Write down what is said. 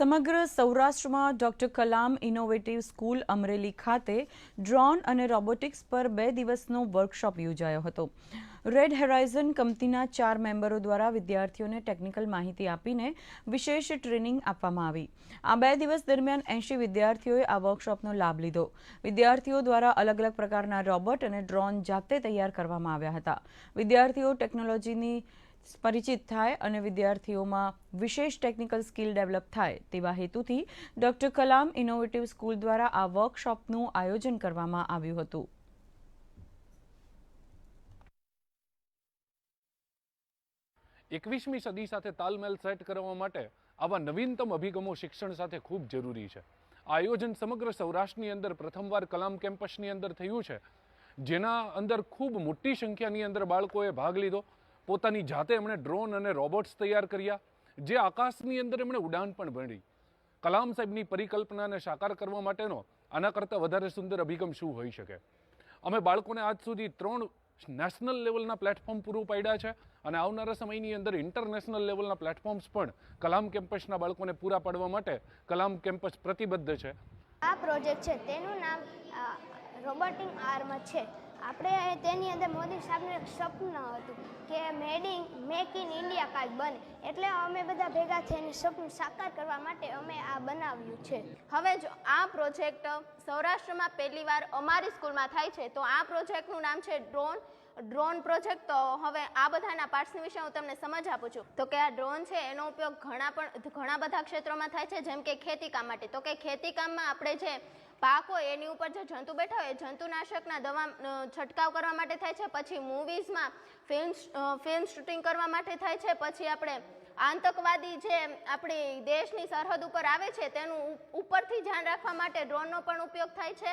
સમગ્ર સૌરાષ્ટ્રમાં doctor Kalam innovative school Amreli ખાતે ડ્રોન અને રોબોટિક્સ પર 2 દિવસનો વર્કશોપ યોજાયો હતો। રેડ હોરાઇઝન કંપનીના 4 મેમ્બરો દ્વારા વિદ્યાર્થીઓને ટેકનિકલ માહિતી આપીને વિશેષ ટ્રેનિંગ આપવામાં આવી। આ 2 દિવસ દરમિયાન 80 વિદ્યાર્થીઓએ આ વર્કશોપનો લાભ લીધો। વિદ્યાર્થીઓ દ્વારા અલગ અલગ પ્રકારના રોબોટ અને ડ્રોન જાતે તૈયાર કરવામાં આવ્યા હતા। વિદ્યાર્થીઓ ટેકનોલોજીની પરિચિત થાય અને વિદ્યાર્થીઓમાં વિશેષ ટેકનિકલ સ્કિલ ડેવલપ થાય તેવા હેતુથી ડોક્ટર કલામ ઇનોવેટિવ સ્કૂલ દ્વારા આ વર્કશોપનું આયોજન કરવામાં આવ્યું હતું। 21મી સદી સાથે તાલમેલ સેટ કરવા માટે આવા નવીનતમ અભિગમો શિક્ષણ સાથે ખૂબ જરૂરી છે। આ આયોજન સમગ્ર સૌરાષ્ટ્રની અંદર પ્રથમવાર કલામ કેમ્પસની અંદર થયું છે, જેના અંદર ખૂબ મોટી સંખ્યાની અંદર બાળકોએ ભાગ લીધો। પોતાની જાતે એમણે ડ્રોન અને રોબોટ્સ તૈયાર કર્યા, જે આકાશની અંદર એમણે ઉડાન પણ ભરી। કલામ સાહેબની પરિકલ્પનાને સાકાર કરવા માટેનો આના કરતાં વધારે સુંદર અભિગમ શું હોઈ શકે। અમે બાળકોને આજ સુધી 3 નેશનલ લેવલના પ્લેટફોર્મ પૂરું પાડ્યા છે અને આવનારા સમયની અંદર ઇન્ટરનેશનલ લેવલના પ્લેટફોર્મ્સ પણ કલામ કેમ્પસના બાળકોને પૂરા પાડવા માટે કલામ કેમ્પસ પ્રતિબદ્ધ છે। આ પ્રોજેક્ટ છે તેનું નામ રોબોટિક આર્મ છે। આપણે તેની અંદર મોદી સાહેબનું એક સપનું હતું કે મેક ઇન ઇન્ડિયા કાંઈક બને, એટલે અમે બધા ભેગા થઈને સપનું સાકાર કરવા માટે અમે આ બનાવ્યું છે। હવે જો આ પ્રોજેક્ટ સૌરાષ્ટ્રમાં પહેલીવાર અમારી સ્કૂલમાં થાય છે, તો આ પ્રોજેક્ટનું નામ છે ડ્રોન પ્રોજેક્ટ। તો હવે આ બધાના પાર્ટ્સ વિશે હું તમને સમજ આપું છું। તો કે આ ડ્રોન છે એનો ઉપયોગ ઘણા બધા ક્ષેત્રોમાં થાય છે, જેમ કે ખેતીકામ માટે। તો કે ખેતીકામમાં આપણે જે પાક હોય એની ઉપર જે જંતુ બેઠા હોય, જંતુનાશકના દવા છંટકાવ કરવા માટે થાય છે। પછી મૂવીઝમાં ફિલ્મ શૂટિંગ કરવા માટે થાય છે। પછી આપણે આતંકવાદી જે આપણી દેશની સરહદ ઉપર આવે છે તેનું ઉપરથી ધ્યાન રાખવા માટે ડ્રોનનો પણ ઉપયોગ થાય છે।